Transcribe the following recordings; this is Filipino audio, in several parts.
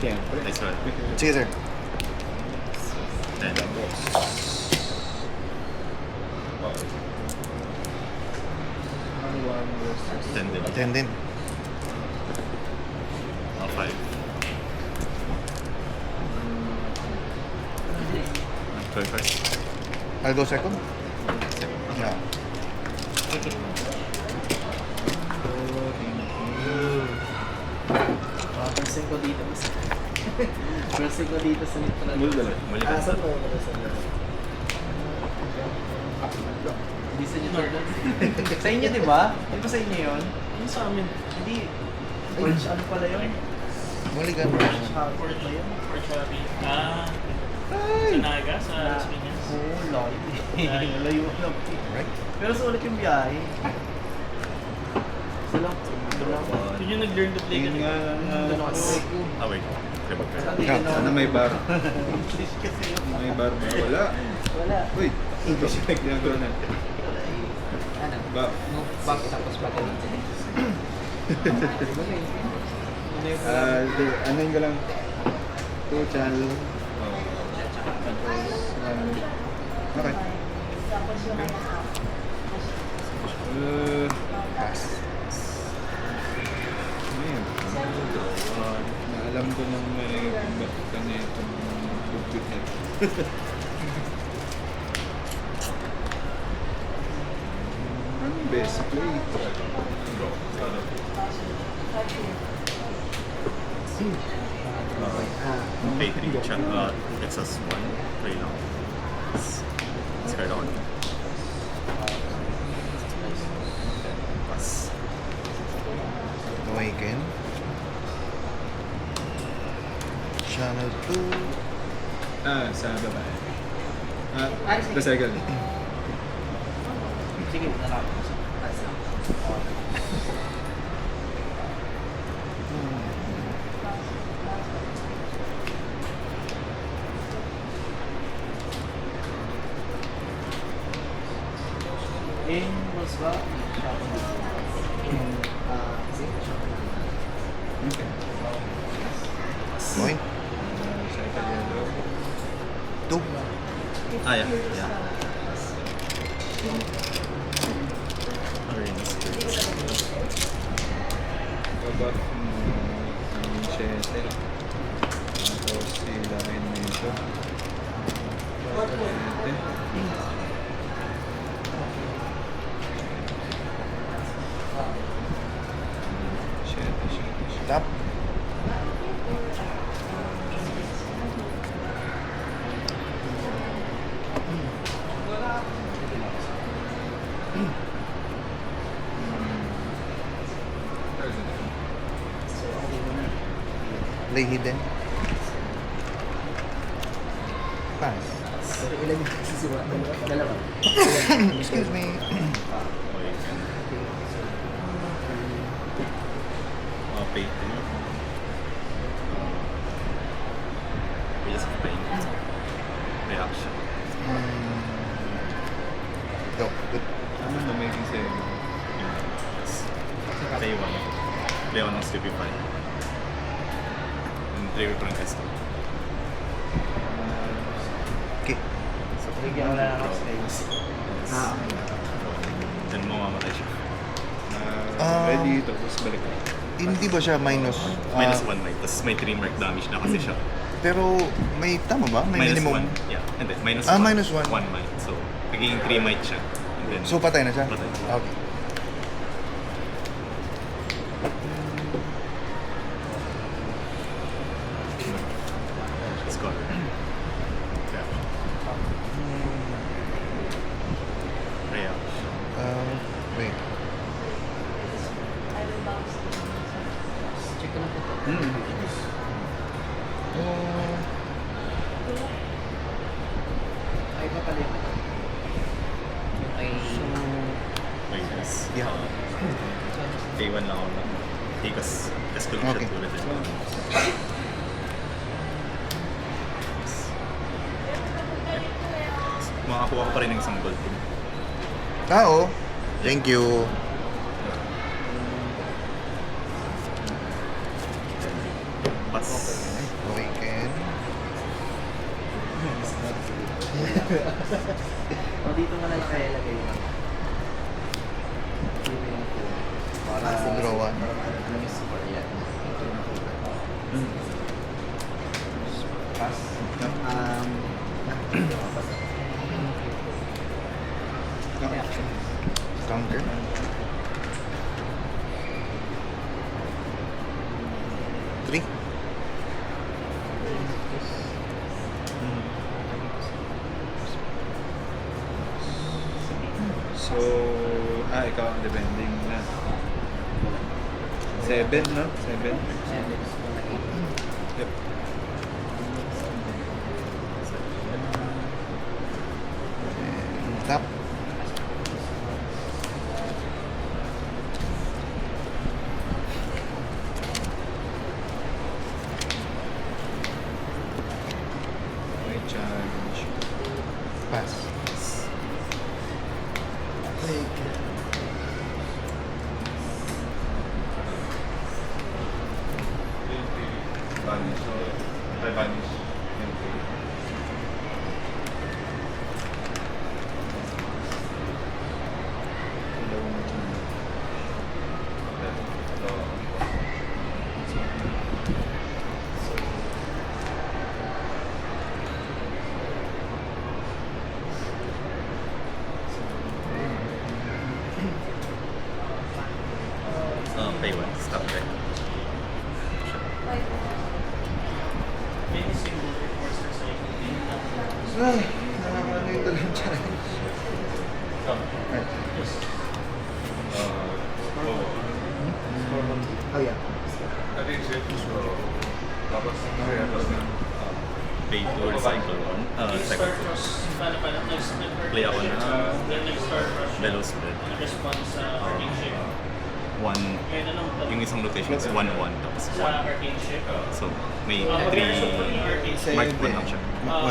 Siyempre. Nice roll. Sige, sir. 10. Ang 1 versus 10 din. 10 din. 5. 25. I'll go second. Yeah. Pansin ko dito sa pansin ko dito sa neutral. Muli ka. Saan ko pala sa Hindi sa neutral. Sa inyo, di ba? Di ba sa inyo yun? Ano sa amin? Hindi. French ano pala yun? Mulligan. Fort ba yun? For Chubby. Sa Naga, sa Las Piñas. Oo, layo. Layo na. Right? Pero sulit yung biyahe. Isa lang. Yun yung nag-learn to play ka. Ganun ako. Ah, wait. Okay, Sabi Yeah. ganun. Sana may bar. English kasi yun. May bar ba? Wala. Wala. Uy, ito si Mike ginagawa na. Wala eh. Ano? Ba? Back tapos pagaling. Anuin ko lang. 2 channel. Okay. Pass. Ayun. Naalam ko nang may kanya itong bugtut na. Anong best play? Pay 3. Chat. Texas 1. 3 lang. Scared on. Pass. Awaken. Channel 2. Sa babae. The second. Sige, nalala ko. Was ba? Point. Second yellow. 2. Ah, yeah. Yeah. Orange. Babak ang 7. Tapos hilahin mo ito. 7. Tap. Play hidden. Pass. Ilan yung sisiwa? Dalawa. Excuse me. Awaken. Pay 3. We just playing. Reaction. Go. Good. Ano na may sa'yo? Play 1. Play 1 ng Stupefy. And 3 return custom. Okay. So, Bigyan ko na lang ako space. then mamamatay siya. Ready, tapos balik ka. Hindi ba siya minus? Minus 1 might. Tapos may 3 mark damage na kasi siya. Pero may tama ba? May Minus minimum. 1. Yeah. And then minus 1. Minus 1. 1 might. So, nagiging 3 might siya. And then, So patay na siya? Patay. Okay. score. Yeah. Reaction. Wait. Check ko lang po ito. Ay, pa pala yun. Ay, Wait, yes. Yeah. Day 1 lang ako na. Tikas. Test ko lang Okay. siya tulad din. Makakuha ko pa rin ng isang gold din. Oo. Thank you. Pass. O, dito mo na lang kaya lagay lang. Dito yung phone. Para, Draw one. para alam yung score yan. Pass. Counter. Three. So, ikaw ang defending na. 7, no? 7. Yep. And tap. May challenge. Pass. Vanish. Vanish. Pay one. Stop there. May single reports na sa Nakakano yung dalawang challenge. Oh yeah. Pay two, recycle one. Second Nag-start rush. Paano? Play ako na Then nag-start rush. Bellow Split. Nag-respond sa arcane ship. One, Kaya na lang yung isang rotation is 1-1 tapos sa 1. arcane ship. So, may Pero so pag yung arcane ship, mark 1 lang siya.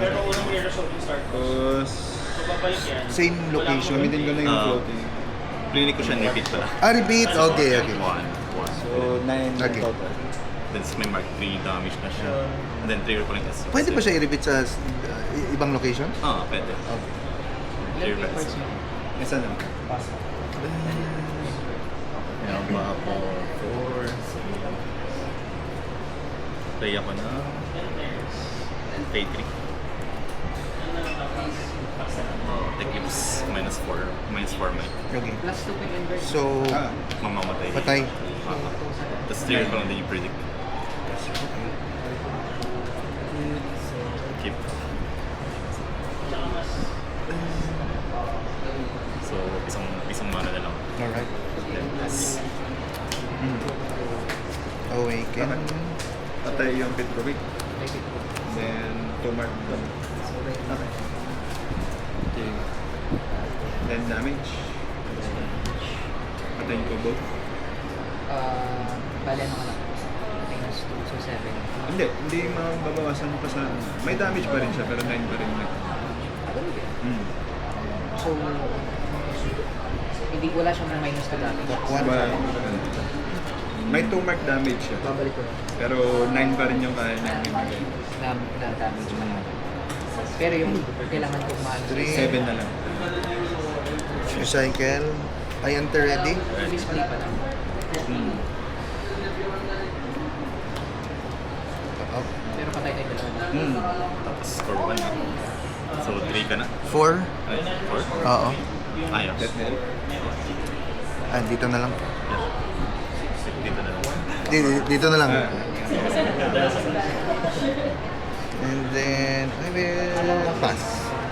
pero unang may result yung start rush. Tapos, So babalik yan. Same location. gamitin ko na yung floating. Plinig ko siya repeat pala. Repeat. Okay, okay. 1. So, 9 Okay. total. Then may mark 3 damage na siya. And then trigger ko lang S. Pwede ba siya i-repeat sa ibang location? Pwede. Okay. Trigger pa S. Isa lang. Meron pa ako 4. Play ako na pay 3. Eclipse minus 4. Minus 4 may Okay. Plus 2 quick invert. So, mamamatay. patay. Tapos trigger ko lang din yung predict. Keep. So, isang mana na lang. Alright. Then, S. Awaken. Patay yung Petrovic. Then, 2 mark down. Okay. Then, damage. Patayin ko both. Bale ano ka lang. Minus 2, so 7. Hindi mababawasan pa sa... May damage pa rin siya, pero 9 pa rin na. So, hindi wala siyang minus 2 damage. One. May 2 mark damage siya. Babalik ko lang. Pero 9 pa rin yung kaya niya ibigay. Na damage pa lang. Pero yung kailangan kong maano. 7 na lang. Recycle. I enter ready. Display pa lang. Up. Pero patay tayo dalawa. Tapos score 1 na. So, 3 ka na. 4. Ay, 4? Oo. Ayos. Death knell. Dito na lang. Dito na lang. Dito na lang. Ah. And then, I will pass.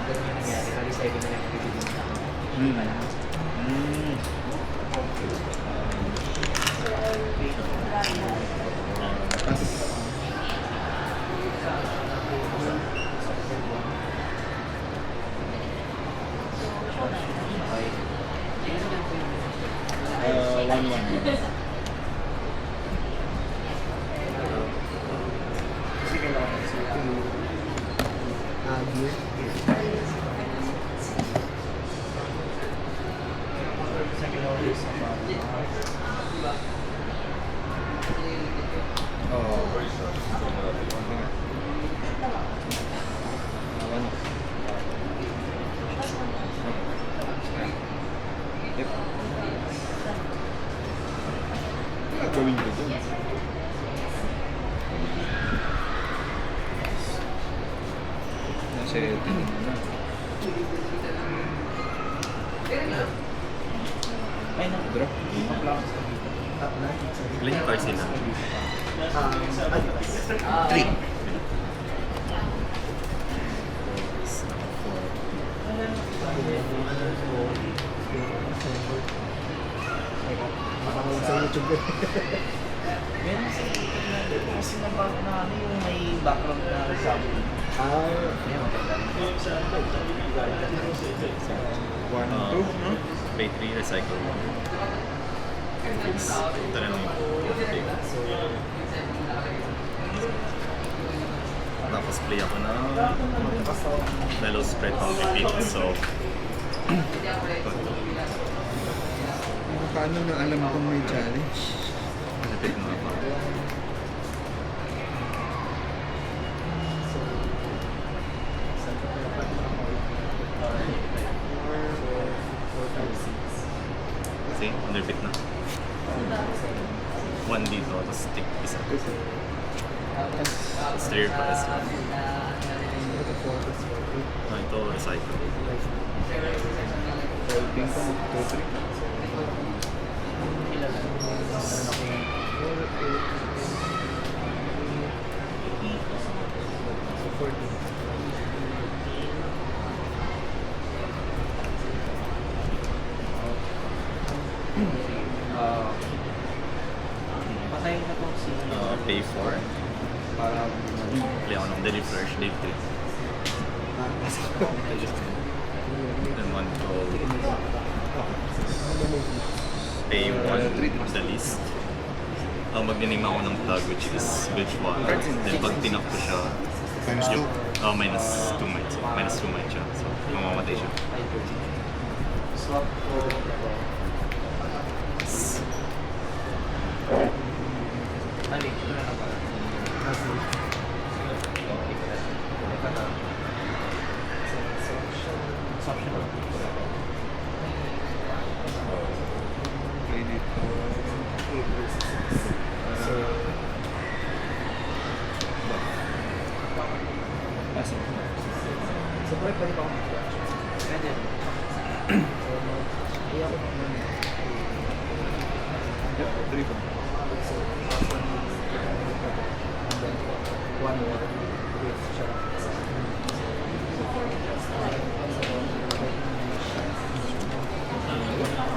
Ganun yung nangyari. Bali 7 na lang yung bibigyan. Pass. Okay. 1-1. Gear. Oh. Kasi tingin mo na. Ay, no. Drop. Ilan yung cards nila? 3. Meron sa YouTube na kasi na ano yung may background na sabi. Ayun, maganda. 1, 2, no? Pay 3, recycle 1. Ito na lang yung tapos play ako na Velo spread on repeat. So, Paano na alam kung may challenge? repeat mo ako. See? On repeat na. 1 dito, tapos stick isa. Steer pa isa. Ito, recycle. Ping pong 2, 3. Patayin na po si Pay 4. para Play ako ng Daily Flourish, Day 3. Then 1 call. Pay 1, the least. Mag-name ako ng tag which is Glitch 1. Then pag tinak ko siya, Minus 2. minus 2 might. Minus 2 might siya. So, mamamatay siya. swap ko. Mali, ito na lang pala. Play dito. So, pwede pa ako Pwede. Yep, 3 po. one more with siya.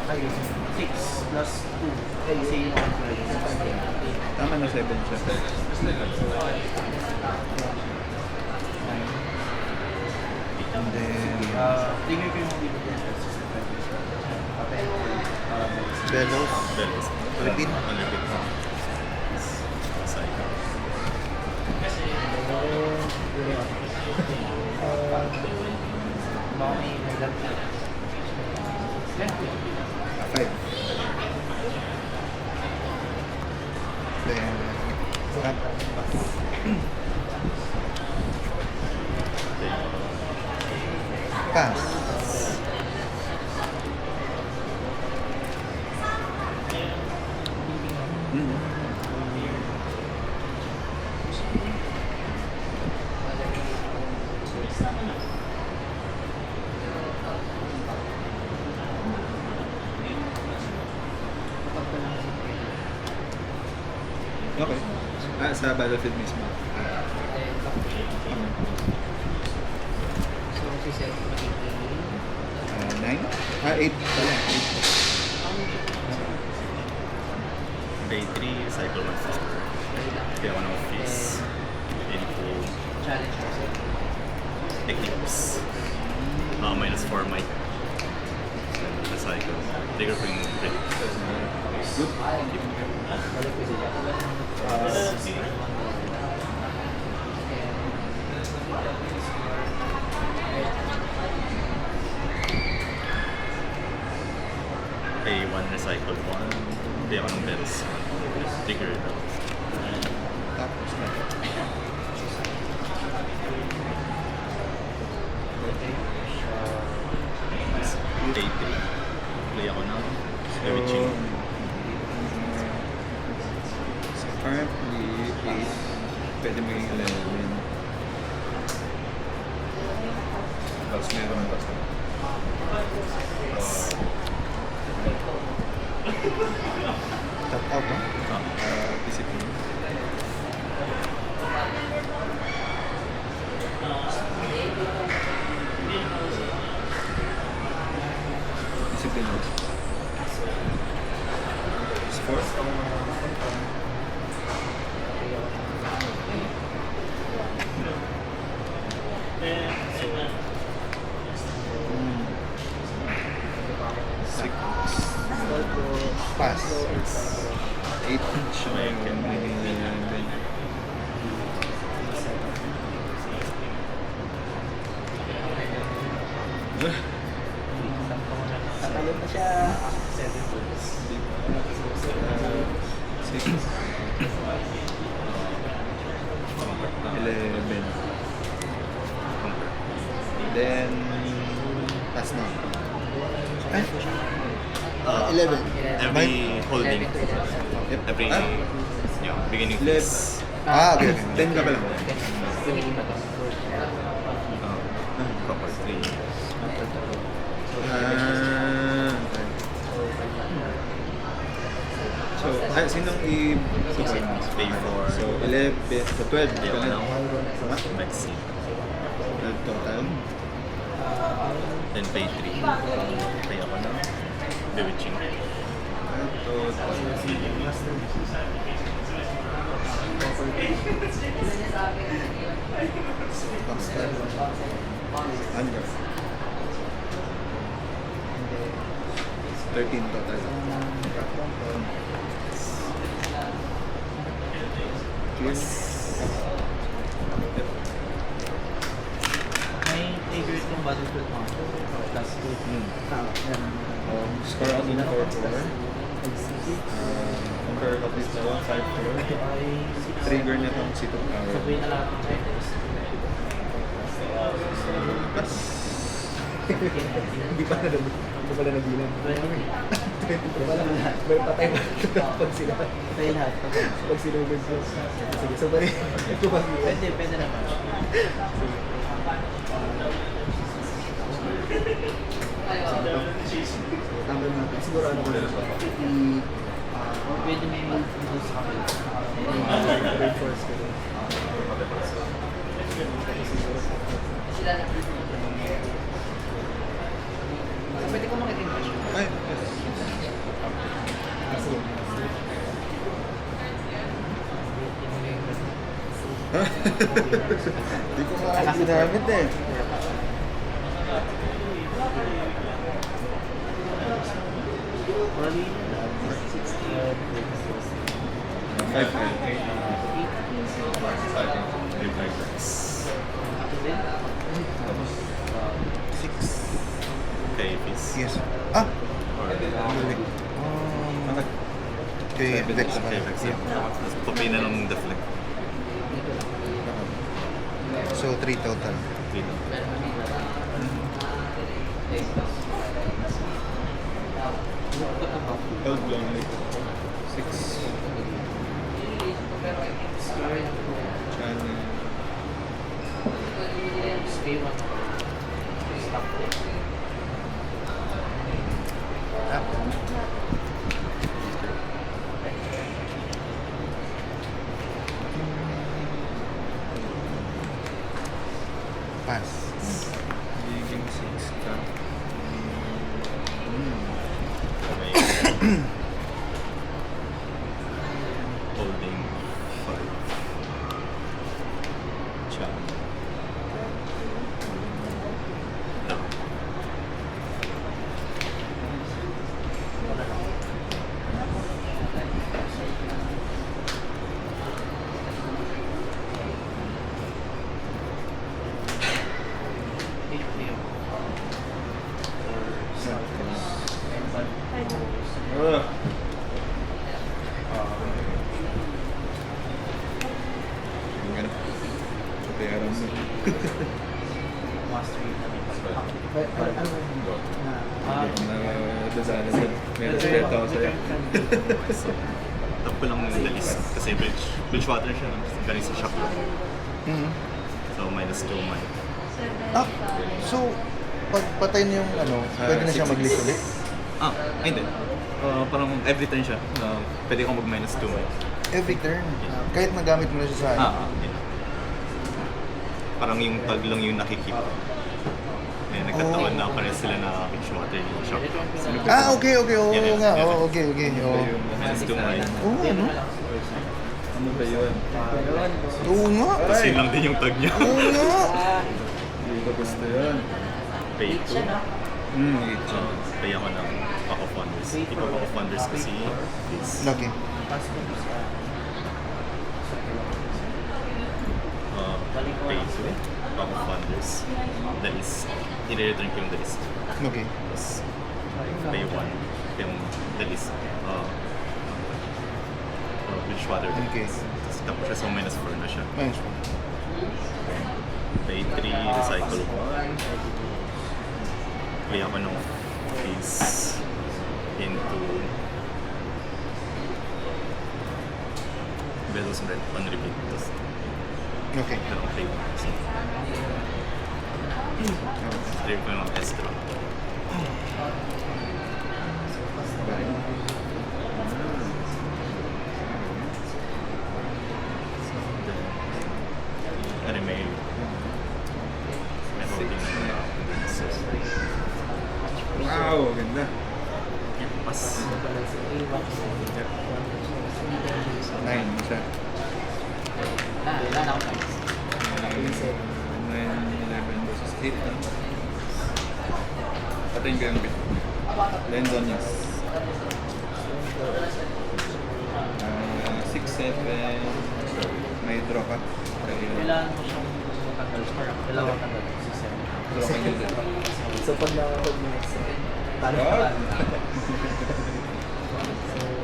Ayun. 6 plus 2. Kasi yung Tama na 7 siya. And then, trigger ko yung dito. Velos. Velos. Repeat. On repeat. Recycle. Baka may naglag. 5. Then, up. Pass. Okay. Sa battlefield mismo. So, si Seth, 9? 8 pala. 8. Day 3, recycle 1 4. Kaya ako ng office. Info. challenge kasi. Eclipse. Minus 4 might. Recycle. Trigger ko yung crit. Good. Balik ko sila. Pay 1, recycle 1. Kaya ako ng bells. Trigger it out. Tapos na. Day 3. Play ako ng Everything. So currently 8. Pwede maging 11. Tapos meron pa sa Top out, no? discipline. Discipline. Sports. Six. Pass. 8. Siya na yung Tatalo na siya. 6. 11. Then, Pass na. Ay? 11. Every holding. 11 to 11. Yep. Every beginning Left. phase. Okay. 10 ka ba lang? Pinili mo to. Proper 3. So, sinong i-support? Pay for So, 11, so 12 Hindi ako ka na. na. Maxi. 12 total. Then pay 3. Pay ako na. Bewitching. 12 total. Under. 13 total. Clear. May favorite kong Battlefield mo? Plus 2. Score ako din 4-4. Compare ko this 5-4. Trigger niya itong C2 power. Sabay na lahat ng fighters. Plus. Hindi pala nabilang. 20. May patay ba pag sila? Patay lahat. Pag sila ko. Sige, so bali. Ito ba? Pwede naman. Number natin. Siguro ano ko lang. Pwede may mag-boost kami. Reinforce ko rin. Pwede ko makikita. Ay, yes. Kasi Hindi ko makakinamit eh. Probably 6. Pay fees. Yes. Ah! Okay, Seven. Vex Okay, pala. Vex. Tapos papay na ng deflect. So, 3 total. 3 lang. Held lonely. 6. Channel. stay one. Stop. Pass. Giging 6 ka. Okay. Holding 5. Cham. No. Yung ganun. So, pera mo. Mastery na may Nadasana sa meron sa ako sa'yo. So, top ko lang the list. Kasi Bridgewater siya. No? Galing sa shop lang. Mhm. So, -2 man. Ah, so pag patay na yung ano, pwede na siya mag-list ulit? Ay, hindi. Parang every turn siya. Pwede akong mag-minus 2 mo. Every turn. Kahit nagamit mo na siya sa ano. Yeah. Parang yung tag lang yung nakikip. Eh, nagkataon na pares sila na Witchwater yung shock. Okay. Oo Yeah, nga. yeah. Oo, okay. Oo. Minus 2 mo. Oo, ano? Ano ba yun? Oo nga. Tapos yun lang din yung tag niya. Oo nga. Hindi ko gusto yun. Pay 2. Itcha. Pay ako ng Pack of Wonders. Iba Pack of Wonders kasi is Okay. pay 2. Pack of Wonders. The list. I-return ko yung the list. Okay. Tapos pay 1. Yung the list. Witchwater. Okay. Tapos tapos siya, so minus 4 na siya. Nice. Pay 3, recycle 1. Play ako ng face into Velos Red on repeat. Tapos Okay. dalawang play 1. So, play ko ng extra. Ano may holding na so, Wow, ganda. yeah, pas. 9 siya. Wala na ako. 9, 11 versus 8. Patayin ko yung bit. Lens on yes. 6, 7. May draw ka. Kailangan mo siyang matanggal. Kailangan matanggal. Draw ka yun din. So pag nakapag mo talo Wag! ka.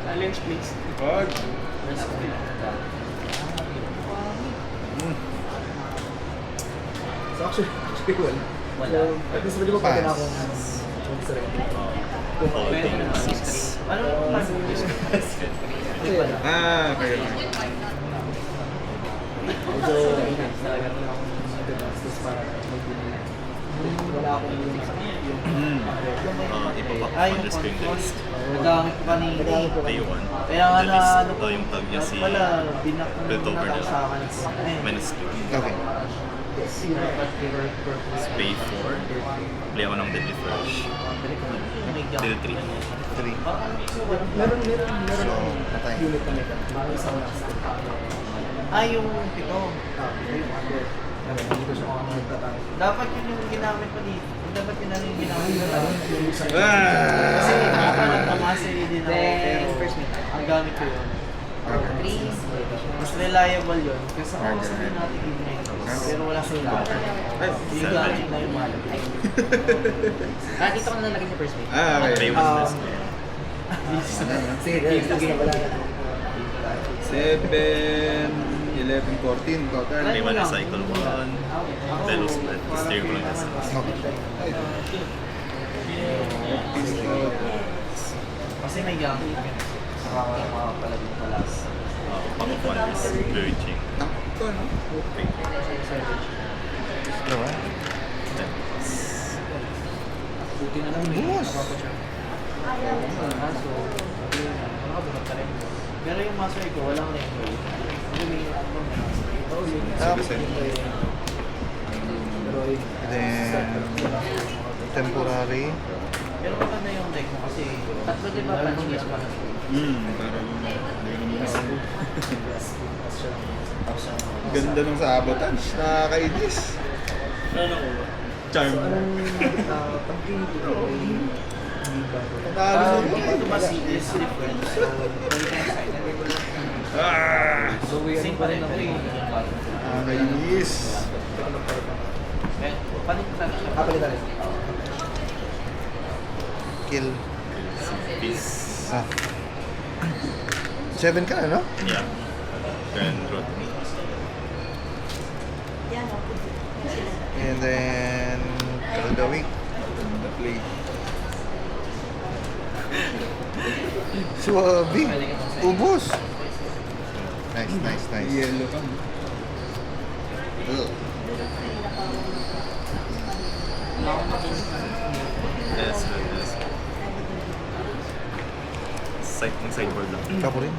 Challenge please. Wag! So actually wala. So at least pwede mo pa din akong mag-surrender. Holding 6. Ano lang mo discuss? Okay. So, talaga na akong gastos para magbili. Wala akong yung Ipapack yung Wonders ko yung the list. nagamit ko kanina. Pay 1. Kaya nga The na list, ano ko, yung tag niya si pala, binak Piltover na na sa akin. minus 2. Okay. Pay 4. Play ako ng Deadly Flash. Deal 3. 3. Meron So, patay. unit na may parang isang yung pito. Yung under. Dito siya mga nagtatay. Dapat yun yung ginamit ko dito. Dapat yun yung ginamit ko dito. Kasi nakapamasa din ako. Pero ang gamit ko yun. Mas reliable yun. Kasi ako sabihin natin yung pero wala sa lahat. Yung gamit na yung mahal. Dito ko na nalagay sa first page. Pay 1 less. Sige, wala na. 7, 11, 14 total. Play 1 recycle 1. Velos Red. Steer ko lang nasa. Kasi may gamit yun. Makakapalagay pala. Pack of Wonders. Virgin. Ito, no? Pay 2. Diba? Buti na lang may Boss! Pero yung master ko, walang rainbow. Kasi may Tapos, Pero yun. then, temporary. Pero maganda yung deck mo kasi tatlo di ba panong yes pa Parang ganda nung sabotage. Nakakainis. Ano ko ba? Charm. pag yung Natalo na yun. ito ba si is different? So, Ah! same pa rin ako yung Nakakainis. palit ka talaga. Palit talaga. Kill. Peace. 7 ka na, no? Yeah. Then draw 3. And then, Kaldawi. The play. Suwabi. Ubus. Nice. Yellow ka. Ugh. Yes, yes. Side, ng sideboard lang. Ako rin.